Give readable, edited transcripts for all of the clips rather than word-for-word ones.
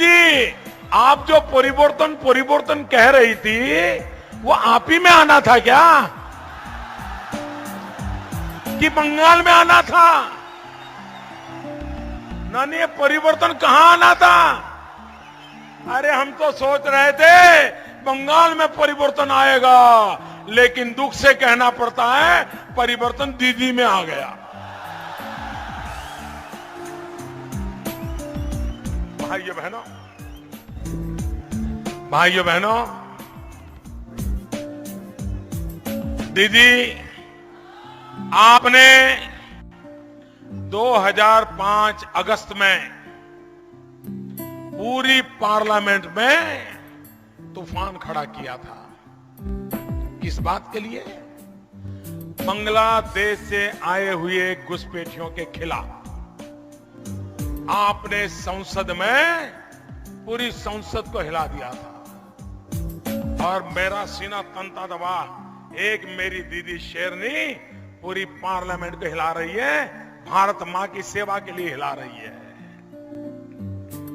दीदी, आप जो परिवर्तन परिवर्तन कह रही थी, वो आप ही में आना था क्या? कि बंगाल में आना था? नानी, ये परिवर्तन कहां आना था? अरे हम तो सोच रहे थे बंगाल में परिवर्तन आएगा, लेकिन दुख से कहना पड़ता है परिवर्तन दीदी में आ गया। भाइयों बहनों, भाइयों बहनों, दीदी, आपने 2005 अगस्त में पूरी पार्लियामेंट में तूफान खड़ा किया था। किस बात के लिए? बांग्लादेश से आए हुए घुसपैठियों के खिलाफ। आपने संसद में पूरी संसद को हिला दिया था और मेरा सीना तनता दबा। एक मेरी दीदी शेरनी पूरी पार्लियामेंट को हिला रही है, भारत मां की सेवा के लिए हिला रही है।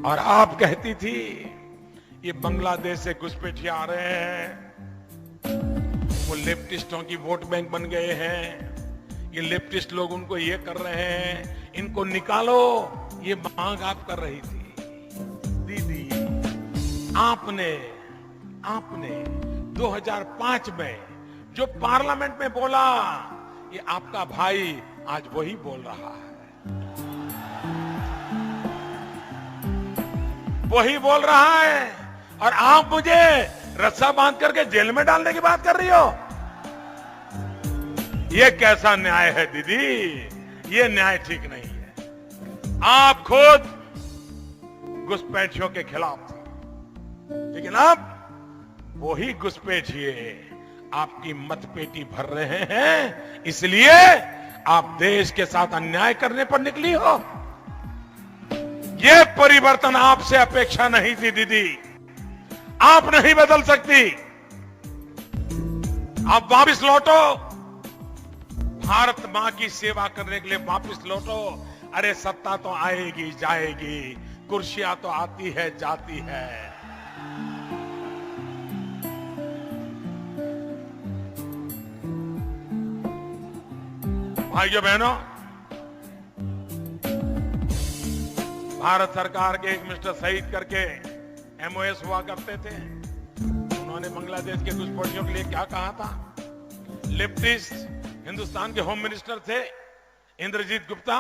और आप कहती थी ये बांग्लादेश से घुसपैठिए आ रहे हैं, वो लेफ्टिस्टों की वोट बैंक बन गए हैं, ये लेफ्टिस्ट लोग उनको ये कर रहे हैं, इनको निकालो, ये मांग आप कर रही थी। दीदी, आपने 2005 में जो पार्लियामेंट में बोला, ये आपका भाई आज वही बोल रहा है, वही बोल रहा है। और आप मुझे रस्सा बांध करके जेल में डालने की बात कर रही हो? ये कैसा न्याय है दीदी? ये न्याय ठीक नहीं है। आप खुद घुसपैठियों के खिलाफ थे, लेकिन अब वही घुसपैठिए आपकी मतपेटी भर रहे हैं, इसलिए आप देश के साथ अन्याय करने पर निकली हो। ये परिवर्तन आपसे अपेक्षा नहीं थी दीदी, आप नहीं बदल सकती। आप वापस लौटो, भारत मां की सेवा करने के लिए वापस लौटो। अरे सत्ता तो आएगी जाएगी, कुर्सियां तो आती है जाती है। भाइयों बहनों, भारत सरकार के एक मिनिस्टर शहीद करके एमओएस हुआ करते थे। उन्होंने बांग्लादेश के घुसपैठियों के लिए क्या कहा था? लेफ्टिस्ट हिंदुस्तान के होम मिनिस्टर थे इंद्रजीत गुप्ता,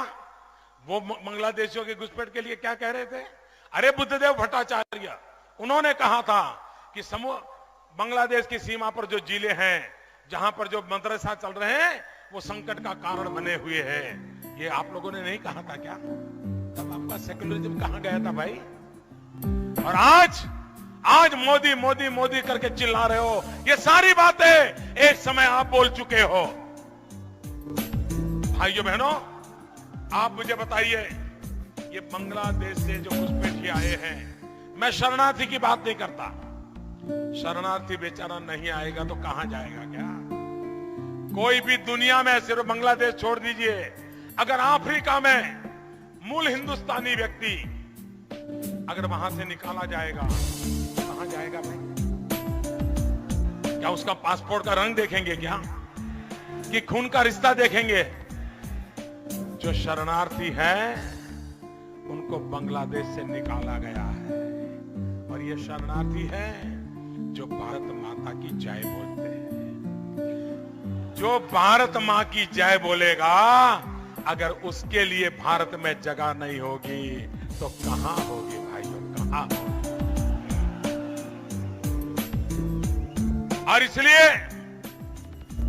वो बांग्लादेशियों के घुसपैठ के लिए क्या कह रहे थे? अरे बुद्धदेव भट्टाचार्य, उन्होंने कहा था कि बांग्लादेश की सीमा पर जो जिले हैं, जहां पर जो मदरसा चल रहे हैं, वो संकट का कारण बने हुए हैं। ये आप लोगों ने नहीं कहा था क्या? तब आपका सेक्युलरिज्म कहां गया था भाई? और आज मोदी मोदी मोदी करके चिल्ला रहे हो। ये सारी बातें एक समय आप बोल चुके हो। भाइयों बहनों, आप मुझे बताइए, ये बांग्लादेश से जो घुसपैठिए आए हैं, मैं शरणार्थी की बात नहीं करता। शरणार्थी बेचारा नहीं आएगा तो कहां जाएगा? क्या कोई भी दुनिया में, सिर्फ बांग्लादेश छोड़ दीजिए, अगर अफ्रीका में मूल हिंदुस्तानी व्यक्ति अगर वहां से निकाला जाएगा, कहां जाएगा भाई? क्या उसका पासपोर्ट का रंग देखेंगे क्या? कि खून का रिश्ता देखेंगे? जो शरणार्थी हैं, उनको बांग्लादेश से निकाला गया है, और ये शरणार्थी हैं जो भारत माता की जय बोलते हैं। जो भारत मां की जय बोलेगा, अगर उसके लिए भारत में जगह नहीं होगी तो कहां होगी भाइयों, कहां होगी? और इसलिए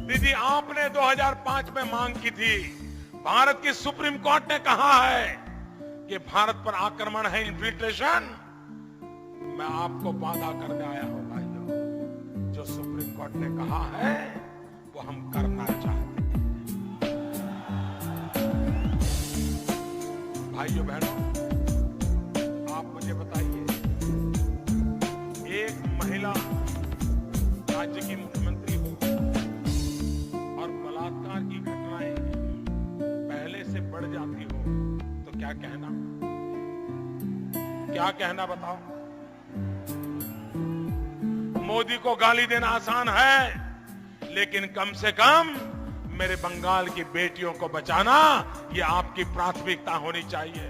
दीदी, आपने 2005 में मांग की थी, भारत की सुप्रीम कोर्ट ने कहा है कि भारत पर आक्रमण है, इन्फिल्ट्रेशन। मैं आपको वादा करने आया हूं भाइयों, जो सुप्रीम कोर्ट ने कहा है वो हम करना चाहते हैं। भाइयों बहनों, आप मुझे बताइए, एक महिला राज्य की मुख्यमंत्री हो और बलात्कार की घटनाएं पहले से बढ़ जाती हो तो क्या कहना? क्या कहना बताओ। मोदी को गाली देना आसान है, लेकिन कम से कम मेरे बंगाल की बेटियों को बचाना ये आपकी प्राथमिकता होनी चाहिए।